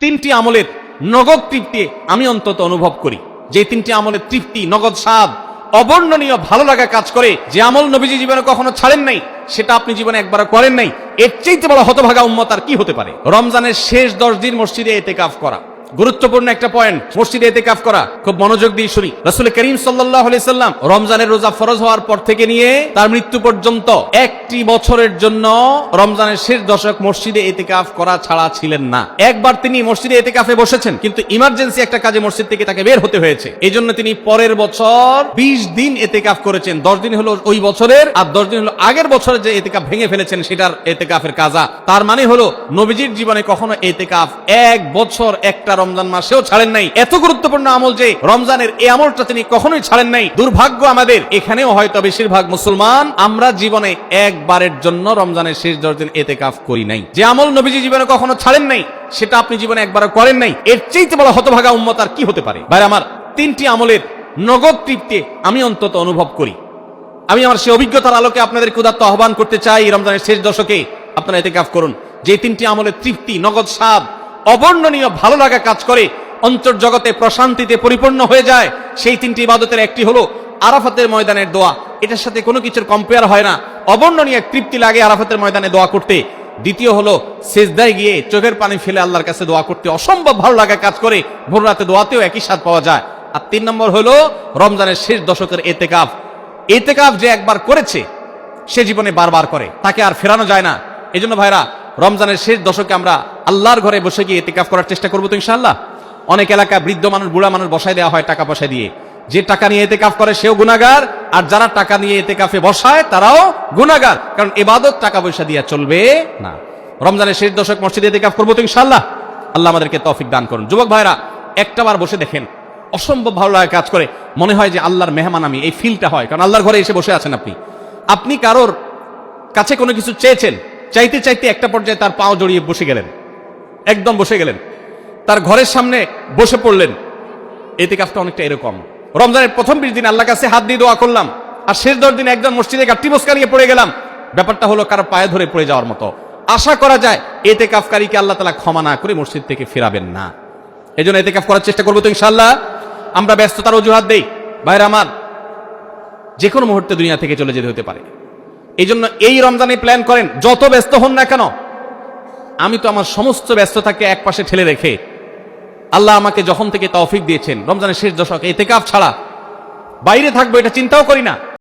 তিনটি আমলের নগদ তৃপ্তি আমি অন্তত অনুভব করি। যে তিনটি আমলের তৃপ্তি, নগদ স্বাদ, অবর্ণনীয় ভালো লাগা কাজ করে, যে আমল নবীজি জীবনে কখনো ছাড়েন নাই, সেটা আপনি জীবনে একবার করেন নাই, এর চাইতে বড় হতভাগা উম্মত আর কি হতে পারে? রমজানের শেষ 10 দিন মসজিদে ইতিকাফ করা গুরুত্বপূর্ণ একটা পয়েন্ট। মসজিদে ইতিকাফ করা, খুব মনোযোগ দিয়ে শুনি। রাসূল করিম সাল্লাল্লাহু আলাইহি সাল্লাম রমজানের রোজা ফরজ হওয়ার পর থেকে নিয়ে তার মৃত্যু পর্যন্ত একটি বছরের জন্য রমজানের শেষ দশক মসজিদে ইতিকাফ করা ছাড়া ছিলেন না। একবার তিনি মসজিদে ইতিকাফে বসেছেন, কিন্তু ইমার্জেন্সি একটা কাজে মসজিদ থেকে তাকে বের হতে হয়েছে। এই জন্য তিনি পরের বছর 20 দিন ইতিকাফ করেছেন। 10 দিন হলো ওই বছরের, আর 10 দিন হলো আগের বছরের যে ইতিকাফ ভেঙে ফেলেছেন সেটার ইতিকাফের কাজা। তার মানে হলো নবীজির জীবনে কখনো ইতিকাফ এক বছর একটা রমজান মাসেও ছাড়েন নাই। এত গুরুত্বপূর্ণ আমল যে রমজানের এই আমলটা তিনি কখনোই ছাড়েন নাই। দুর্ভাগ্য আমাদের, এখানেও হয়তো বেশিরভাগ মুসলমান আমরা জীবনে একবারের জন্য রমজানের শেষ 10 দিন ইতিকাফ করি নাই। যে আমল নবীজি জীবনে কখনো ছাড়েন নাই, সেটা আপনি জীবনে একবারও করেন নাই, এর চাইতে বড় হতভাগা উম্মত আর কি হতে পারে? ভাই আমার, তিনটি আমলের নগদ তৃপ্তি আমি অন্তত অনুভব করি। আমি আমার সেই অভিজ্ঞতার আলোকে আপনাদের উদাত্ত আহ্বান করতে চাই, রমজানের শেষ দশকে আপনারা ইতিকাফ করুন। যে তিনটি আমলের তৃপ্তি, নগদ স্বাদ, অবর্ণনীয় ভালো লাগা কাজ করে, অন্তর্জগতে প্রশান্তিতে পরিপূর্ণ হয়ে যায়, সেই তিনটি ইবাদতের একটি হলো আরাফাতের ময়দানের দোয়া। এটার সাথে কোনো কিছুর কম্পেয়ার হয় না। অবর্ণনীয় তৃপ্তি লাগে আরাফাতের ময়দানে দোয়া করতে। দ্বিতীয় হলো সিজদায় গিয়ে চোখের পানি ফেলে আল্লাহর কাছে দোয়া করতে অসম্ভব ভালো লাগা কাজ করে, ভোর রাতে দোয়াতেও একই স্বাদ পাওয়া যায়। আর 3 নম্বর হলো রমজানের শেষ দশকের ইতিকাফ। ইতিকাফ যে একবার করেছে সে জীবনে বারবার করে, তাকে আর ফেরানো যায় না। এই জন্য ভাইরা, রমজানের শেষ দশকে আমরা আল্লাহর ঘরে বসে গিয়ে ইতিকাফ করার চেষ্টা করবো তো ইনশাআল্লাহ। অনেক এলাকায় বৃদ্ধ মানুষ, বুড়া মানুষ বসায় দেওয়া হয় টাকা পয়সা দিয়ে। যে টাকা নিয়ে ইতিকাফ করে সেও গুনাহগার, আর যারা টাকা নিয়ে ইতিকাফে বসায় তারাও গুনাহগার, কারণ ইবাদত টাকা পয়সা দিয়ে চলবে না। রমজানের শেষ দশক মসজিদে ইতিকাফ করবো তো ইনশাআল্লাহ। আল্লাহ আমাদেরকে তৌফিক দান করুন। যুবক ভাইরা, একটাবার বসে দেখেন, অসম্ভব ভালো লাগা কাজ করে, মনে হয় যে আল্লাহর মেহমান আমি, এই ফিলটা হয়। কারণ আল্লাহর ঘরে এসে বসে আছেন আপনি। আপনি কারোর কাছে কোনো কিছু চেয়েছেন, চাইতে চাইতে একটা পর্যায়ে তার পাও জড়িয়ে বসে গেলেন, একদম বসে গেলেন, তার ঘরের সামনে বসে পড়লেন। ইতিকাফটা অনেকটা এরকম। রমজানের প্রথম 20 দিন আল্লাহর কাছে হাত দিয়ে দোয়া করলাম, আর শেষ 10 দিন একজন মসজিদে গাট্টি বসকা নিয়ে পড়ে গেলাম। ব্যাপারটা হলো কারো পায়ে ধরে পড়ে যাওয়ার মতো। আশা করা যায় ইতিকাফকারীকে আল্লাহ তাআলা ক্ষমা না করে মসজিদ থেকে ফেরাবেন না। এই জন্য ইতিকাফ করার চেষ্টা করবো তো ইনশাআল্লাহ। আমরা ব্যস্ততার অজুহাত দেই, ভাইরা আমার, যে কোনো মুহূর্তে দুনিয়া থেকে চলে যেতে হতে পারে। এই জন্য এই রমজানে প্ল্যান করেন, যত ব্যস্ত হন না কেন। আমি তো আমার সমস্ত ব্যস্ততাকে এক পাশে ঠেলে রেখে, আল্লাহ আমাকে যখন থেকে তৌফিক দিয়েছেন রমজানের শেষ দশকে ইতিকাফ ছাড়া বাইরে থাকবো, এটা চিন্তাও করি না।